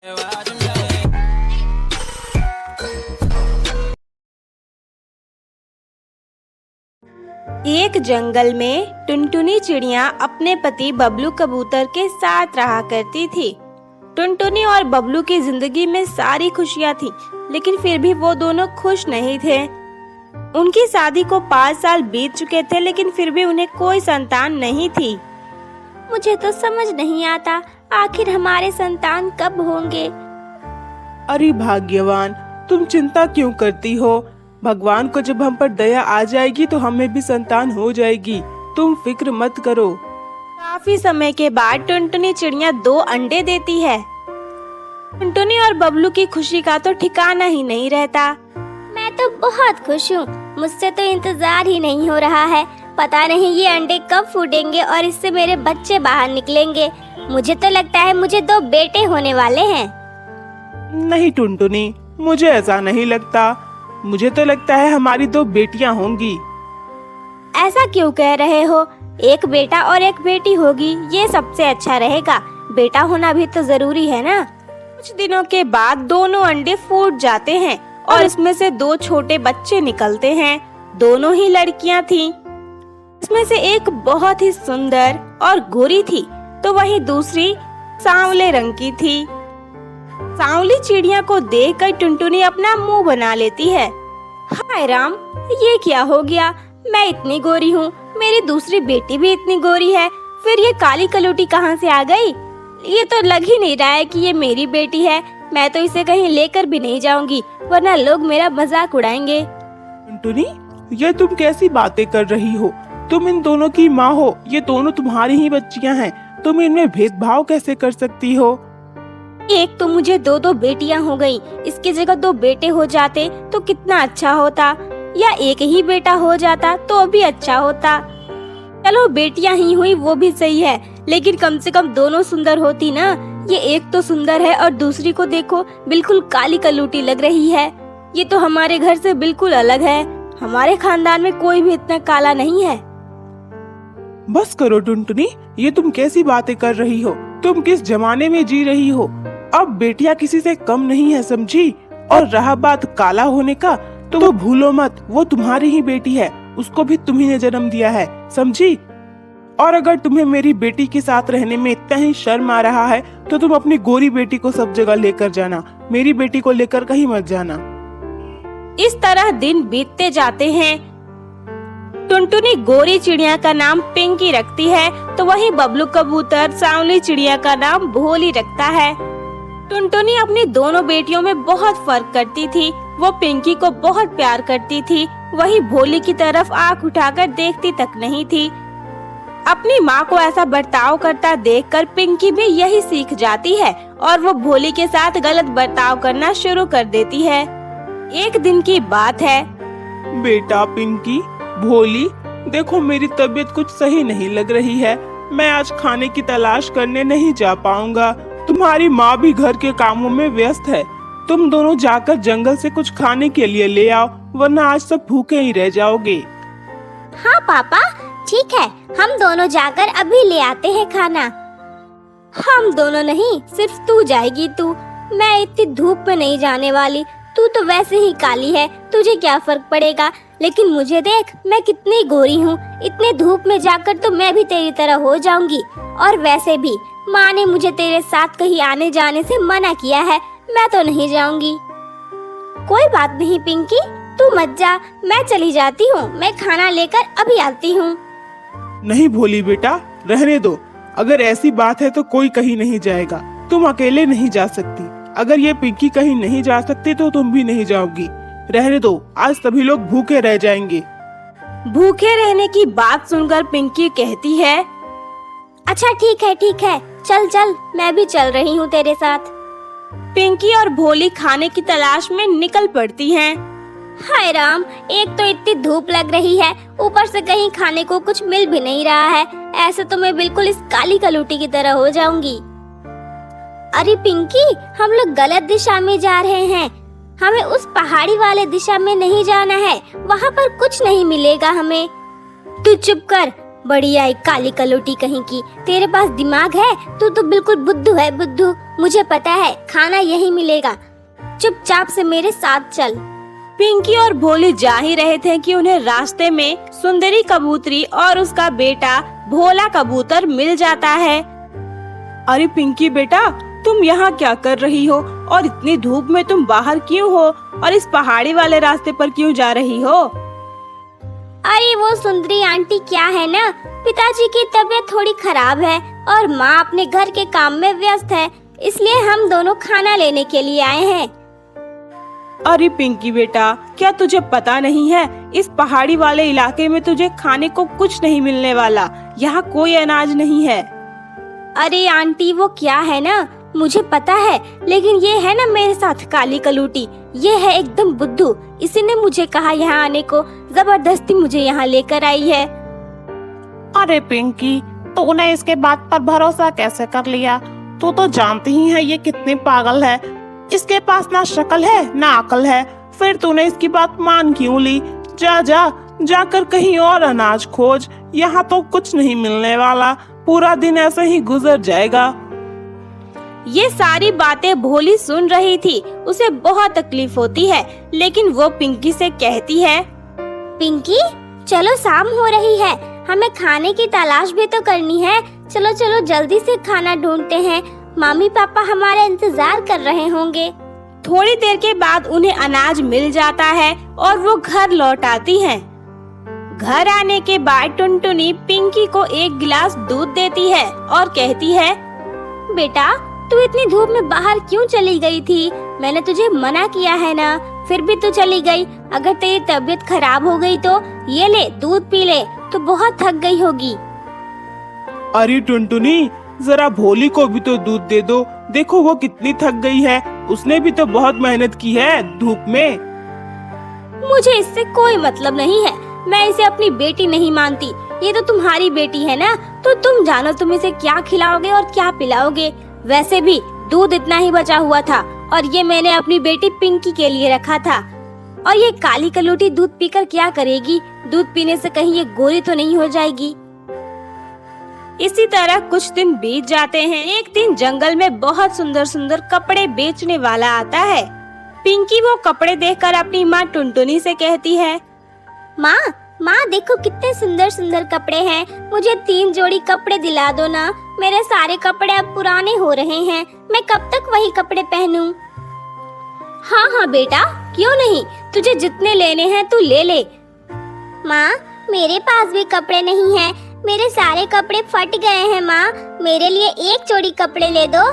एक जंगल में टुनटुनी चिड़िया अपने पति बबलू कबूतर के साथ रहा करती थी। टुनटुनी और बबलू की जिंदगी में सारी खुशियाँ थीं, लेकिन फिर भी वो दोनों खुश नहीं थे। उनकी शादी को 5 साल बीत चुके थे, लेकिन फिर भी उन्हें कोई संतान नहीं थी। मुझे तो समझ नहीं आता, आखिर हमारे संतान कब होंगे? अरे भाग्यवान, तुम चिंता क्यों करती हो? भगवान को जब हम पर दया आ जाएगी तो हमें भी संतान हो जाएगी। तुम फिक्र मत करो। काफी समय के बाद टुनटुनी चिड़िया 2 अंडे देती है। टुनटुनी और बबलू की खुशी का तो ठिकाना ही नहीं रहता। मैं तो बहुत खुश हूँ, मुझसे तो इंतजार ही नहीं हो रहा है। पता नहीं ये अंडे कब फूटेंगे और इससे मेरे बच्चे बाहर निकलेंगे। मुझे तो लगता है मुझे 2 बेटे होने वाले हैं। नहीं टुनटुनी, मुझे ऐसा नहीं लगता। मुझे तो लगता है हमारी 2 बेटियां होंगी। ऐसा क्यों कह रहे हो? एक बेटा और एक बेटी होगी, ये सबसे अच्छा रहेगा। बेटा होना भी तो जरूरी है ना। कुछ दिनों के बाद दोनों अंडे फूट जाते हैं और इसमें से 2 छोटे बच्चे निकलते हैं। दोनों ही लड़कियां थीं। इसमें से एक बहुत ही सुंदर और गोरी थी, तो वही दूसरी सांवले रंग की थी। सांवली चिड़िया को देखकर टुनटुनी अपना मुंह बना लेती है। हाय राम, ये क्या हो गया? मैं इतनी गोरी हूँ, मेरी दूसरी बेटी भी इतनी गोरी है, फिर ये काली कलूटी कहाँ से आ गई? ये तो लग ही नहीं रहा है कि ये मेरी बेटी है। मैं तो इसे कहीं लेकर भी नहीं जाऊंगी, वरना लोग मेरा मजाक उड़ाएंगे। टुनटुनी, ये तुम कैसी बातें कर रही हो? तुम इन दोनों की माँ हो, ये दोनों तुम्हारी ही बच्चियाँ हैं। तुम इनमें भेदभाव कैसे कर सकती हो? एक तो मुझे 2 बेटियां हो गई, इसकी जगह 2 बेटे हो जाते तो कितना अच्छा होता, या एक ही बेटा हो जाता तो भी अच्छा होता। चलो बेटियां ही हुई वो भी सही है, लेकिन कम से कम दोनों सुंदर होती ना। ये एक तो सुंदर है और दूसरी को देखो, बिल्कुल काली कलूटी लग रही है। ये तो हमारे घर से बिल्कुल अलग है। हमारे खानदान में कोई भी इतना काला नहीं है। बस करो टुनटुनी, ये तुम कैसी बातें कर रही हो? तुम किस जमाने में जी रही हो? अब बेटियां किसी से कम नहीं है, समझी? और रहा बात काला होने का, तो भूलो मत, वो तुम्हारी ही बेटी है। उसको भी तुम्ही ने जन्म दिया है, समझी? और अगर तुम्हें मेरी बेटी के साथ रहने में इतना ही शर्म आ रहा है, तो तुम अपनी गोरी बेटी को सब जगह लेकर जाना। मेरी बेटी को लेकर कहीं मत जाना। इस तरह दिन बीतते जाते हैं। टुनटुनी गोरी चिड़िया का नाम पिंकी रखती है, तो वहीं बबलू कबूतर सांवली चिड़िया का नाम भोली रखता है। टुनटुनी अपनी दोनों बेटियों में बहुत फर्क करती थी। वो पिंकी को बहुत प्यार करती थी, वही भोली की तरफ आंख उठाकर देखती तक नहीं थी। अपनी माँ को ऐसा बर्ताव करता देखकर पिंकी भी यही सीख जाती है और वो भोली के साथ गलत बर्ताव करना शुरू कर देती है। एक दिन की बात है। बेटा पिंकी, भोली, देखो मेरी तबीयत कुछ सही नहीं लग रही है। मैं आज खाने की तलाश करने नहीं जा पाऊंगा। तुम्हारी माँ भी घर के कामों में व्यस्त है। तुम दोनों जाकर जंगल से कुछ खाने के लिए ले आओ, वरना आज सब भूखे ही रह जाओगे। हाँ पापा, ठीक है, हम दोनों जाकर अभी ले आते हैं खाना। हम दोनों नहीं, सिर्फ तू जाएगी। तू, मैं इतनी धूप में नहीं जाने वाली। तू तो वैसे ही काली है, तुझे क्या फर्क पड़ेगा? लेकिन मुझे देख, मैं कितनी गोरी हूँ। इतने धूप में जाकर तो मैं भी तेरी तरह हो जाऊंगी। और वैसे भी माँ ने मुझे तेरे साथ कहीं आने जाने से मना किया है, मैं तो नहीं जाऊंगी। कोई बात नहीं पिंकी, तू मत जा, मैं चली जाती हूँ। मैं खाना लेकर अभी आती हूँ। नहीं भोली बेटा, रहने दो। अगर ऐसी बात है तो कोई कहीं नहीं जाएगा। तुम अकेले नहीं जा सकती। अगर ये पिंकी कहीं नहीं जा सकती तो तुम भी नहीं जाओगी। रहने दो, आज सभी लोग भूखे रह जाएंगे। भूखे रहने की बात सुनकर पिंकी कहती है, अच्छा ठीक है, चल चल, मैं भी चल रही हूँ तेरे साथ। पिंकी और भोली खाने की तलाश में निकल पड़ती हैं। हाय राम, एक तो इतनी धूप लग रही है, ऊपर से कहीं खाने को कुछ मिल भी नहीं रहा है। ऐसे तो मैं बिल्कुल इस काली कलूटी की तरह हो जाऊंगी। अरे पिंकी, हम लोग गलत दिशा में जा रहे हैं। हमें उस पहाड़ी वाले दिशा में नहीं जाना है, वहाँ पर कुछ नहीं मिलेगा हमें। तू चुप कर, बड़ी आई काली कलोटी कहीं की, तेरे पास दिमाग है? तू तो बिल्कुल बुद्धू है, बुद्धू। मुझे पता है खाना यही मिलेगा, चुपचाप से मेरे साथ चल। पिंकी और भोली जा ही रहे थे कि उन्हें रास्ते में सुंदरी कबूतरी और उसका बेटा भोला कबूतर मिल जाता है। अरे पिंकी बेटा, तुम यहाँ क्या कर रही हो और इतनी धूप में तुम बाहर क्यों हो और इस पहाड़ी वाले रास्ते पर क्यों जा रही हो? अरे वो सुंदरी आंटी क्या है ना, पिताजी की तबीयत थोड़ी खराब है और माँ अपने घर के काम में व्यस्त है, इसलिए हम दोनों खाना लेने के लिए आए हैं। अरे पिंकी बेटा, क्या तुझे पता नहीं है इस पहाड़ी वाले इलाके में तुझे खाने को कुछ नहीं मिलने वाला, यहाँ कोई अनाज नहीं है। अरे आंटी वो क्या है ना, मुझे पता है, लेकिन ये है ना मेरे साथ काली कलूटी, ये है एकदम बुद्धू, इसी ने मुझे कहा यहाँ आने को, जबरदस्ती मुझे यहाँ लेकर आई है। अरे पिंकी, तूने इसके बात पर भरोसा कैसे कर लिया? तू तो जानती ही है ये कितनी पागल है, इसके पास ना शक्ल है ना अकल है, फिर तूने इसकी बात मान क्यों ली? जाकर कहीं और अनाज खोज, यहाँ तो कुछ नहीं मिलने वाला, पूरा दिन ऐसे ही गुजर जाएगा। ये सारी बातें भोली सुन रही थी, उसे बहुत तकलीफ होती है, लेकिन वो पिंकी से कहती है, पिंकी चलो शाम हो रही है, हमें खाने की तलाश भी तो करनी है, चलो चलो जल्दी से खाना ढूंढते हैं, मम्मी पापा हमारा इंतजार कर रहे होंगे। थोड़ी देर के बाद उन्हें अनाज मिल जाता है और वो घर लौट आती हैं। घर आने के बाद टुनटुनी पिंकी को एक गिलास दूध देती है और कहती है, बेटा तू इतनी धूप में बाहर क्यों चली गई थी? मैंने तुझे मना किया है ना, फिर भी तू चली गई। अगर तेरी तबीयत खराब हो गई तो ये ले दूध पी ले, तू बहुत थक गई होगी। अरे टुनटुनी, जरा भोली को भी तो दूध दे दो, देखो वो कितनी थक गई है, उसने भी तो बहुत मेहनत की है धूप में। मुझे इससे कोई मतलब नहीं है, मैं इसे अपनी बेटी नहीं मानती, ये तो तुम्हारी बेटी है ना, तो तुम जानो तुम इसे क्या खिलाओगे और क्या पिलाओगे। वैसे भी दूध इतना ही बचा हुआ था और ये मैंने अपनी बेटी पिंकी के लिए रखा था, और ये काली कलूटी दूध पीकर क्या करेगी? दूध पीने से कहीं ये गोरी तो नहीं हो जाएगी। इसी तरह कुछ दिन बीत जाते हैं। एक दिन जंगल में बहुत सुंदर सुंदर कपड़े बेचने वाला आता है। पिंकी वो कपड़े देखकर अपनी माँ टुनटुनी से कहती है, माँ माँ देखो कितने सुंदर सुंदर कपड़े हैं, मुझे 3 जोड़ी कपड़े दिला दो ना, मेरे सारे कपड़े अब पुराने हो रहे हैं, मैं कब तक वही कपड़े पहनूं? हाँ हाँ बेटा, क्यों नहीं, तुझे जितने लेने हैं तू ले ले। माँ मेरे पास भी कपड़े नहीं हैं, मेरे सारे कपड़े फट गए हैं माँ, मेरे लिए 1 जोड़ी कपड़े ले दो।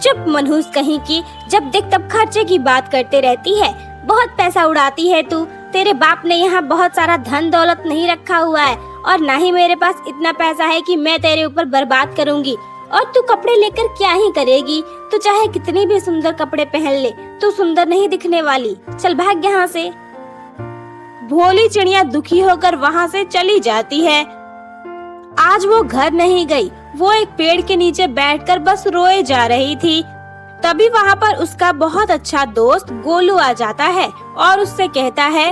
चुप मनहूस कहीं की, जब देख तब खर्चे की बात करते रहती है, बहुत पैसा उड़ाती है तू। तेरे बाप ने यहाँ बहुत सारा धन दौलत नहीं रखा हुआ है और ना ही मेरे पास इतना पैसा है कि मैं तेरे ऊपर बर्बाद करूँगी, और तू कपड़े लेकर क्या ही करेगी? तू चाहे कितनी भी सुंदर कपड़े पहन ले, तू सुंदर नहीं दिखने वाली, चल भाग यहाँ से। भोली चिड़िया दुखी होकर वहाँ से चली जाती है। आज वो घर नहीं गई, वो एक पेड़ के नीचे बैठकर बस रोए जा रही थी। तभी वहाँ पर उसका बहुत अच्छा दोस्त गोलू आ जाता है और उससे कहता है,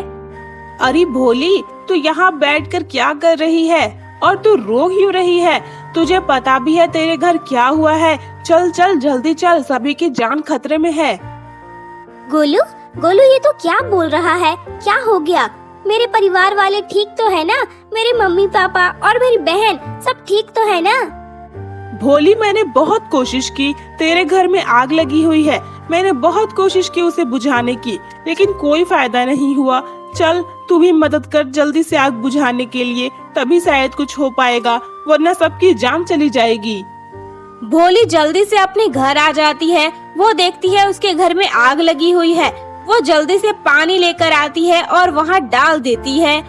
अरे भोली, तू यहाँ बैठकर क्या कर रही है और तू रो क्यों रही है? तुझे पता भी है तेरे घर क्या हुआ है? चल चल जल्दी चल, सभी की जान खतरे में है। गोलू गोलू ये तो क्या बोल रहा है? क्या हो गया? मेरे परिवार वाले ठीक तो है ना? मेरे मम्मी पापा और मेरी बहन सब ठीक तो है ना? भोली, मैंने बहुत कोशिश की, तेरे घर में आग लगी हुई है, मैंने बहुत कोशिश की उसे बुझाने की, लेकिन कोई फायदा नहीं हुआ। चल तू भी मदद कर जल्दी से आग बुझाने के लिए, तभी शायद कुछ हो पाएगा, वरना सबकी जान चली जाएगी। भोली जल्दी से अपने घर आ जाती है। वो देखती है उसके घर में आग लगी हुई है। वो जल्दी से पानी लेकर आती है और वहाँ डाल देती है।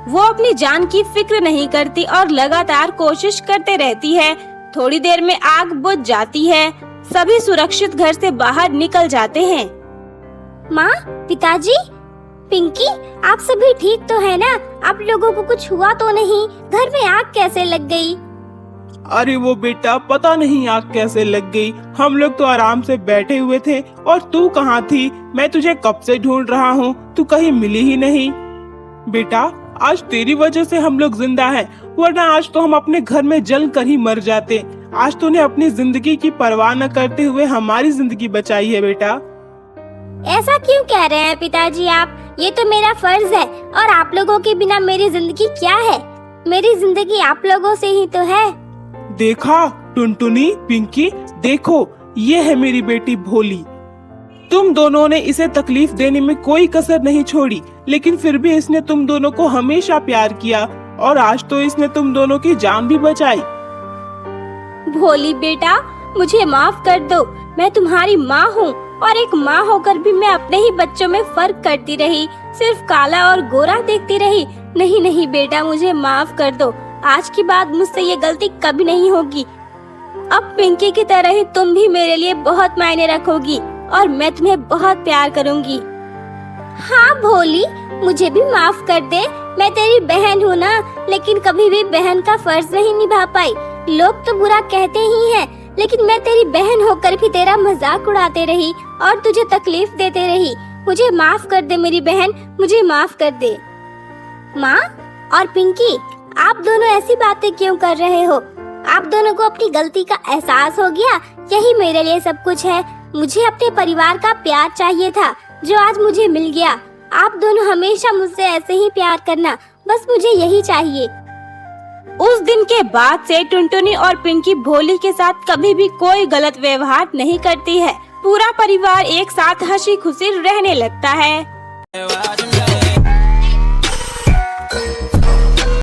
वो अपनी जान की फिक्र नहीं करती और लगातार कोशिश करते रहती है। थोड़ी देर में आग बुझ जाती है। सभी सुरक्षित घर से बाहर निकल जाते हैं। माँ, पिताजी, पिंकी, आप सभी ठीक तो है ना? आप लोगों को कुछ हुआ तो नहीं? घर में आग कैसे लग गई? अरे वो बेटा, पता नहीं आग कैसे लग गई, हम लोग तो आराम से बैठे हुए थे और तू कहाँ थी? मैं तुझे कब से ढूंढ रहा हूँ, तू कहीं मिली ही नहीं। बेटा, आज तेरी वजह से हम लोग जिंदा हैं, वरना आज तो हम अपने घर में जल कर ही मर जाते। आज तूने अपनी जिंदगी की परवाह न करते हुए हमारी जिंदगी बचाई है बेटा। ऐसा क्यों कह रहे हैं पिताजी आप? ये तो मेरा फर्ज है और आप लोगों के बिना मेरी जिंदगी क्या है? मेरी जिंदगी आप लोगों से ही तो है। देखा टुनटुनी, पिंकी, देखो ये है मेरी बेटी भोली। तुम दोनों ने इसे तकलीफ देने में कोई कसर नहीं छोड़ी, लेकिन फिर भी इसने तुम दोनों को हमेशा प्यार किया और आज तो इसने तुम दोनों की जान भी बचाई। भोली बेटा, मुझे माफ कर दो। मैं तुम्हारी माँ हूँ और एक माँ होकर भी मैं अपने ही बच्चों में फर्क करती रही, सिर्फ काला और गोरा देखती रही। नहीं नहीं बेटा, मुझे माफ कर दो। आज के बाद मुझसे ये गलती कभी नहीं होगी। अब पिंकी की तरह ही तुम भी मेरे लिए बहुत मायने रखोगी और मैं तुम्हें बहुत प्यार करूंगी। हाँ भोली, मुझे भी माफ कर दे। मैं तेरी बहन हूँ ना, लेकिन कभी भी बहन का फर्ज नहीं निभा पाई। लोग तो बुरा कहते ही हैं, लेकिन मैं तेरी बहन होकर भी तेरा मजाक उड़ाते रही और तुझे तकलीफ देते रही। मुझे माफ कर दे मेरी बहन, मुझे माफ कर दे। माँ और पिंकी, आप दोनों ऐसी बातें क्यों कर रहे हो? आप दोनों को अपनी गलती का एहसास हो गया? यही मेरे लिए सब कुछ है। मुझे अपने परिवार का प्यार चाहिए था, जो आज मुझे मिल गया। आप दोनों हमेशा मुझसे ऐसे ही प्यार करना, बस मुझे यही चाहिए। उस दिन के बाद से टुनटुनी और पिंकी भोली के साथ कभी भी कोई गलत व्यवहार नहीं करती है। पूरा परिवार एक साथ हंसी खुशी रहने लगता है।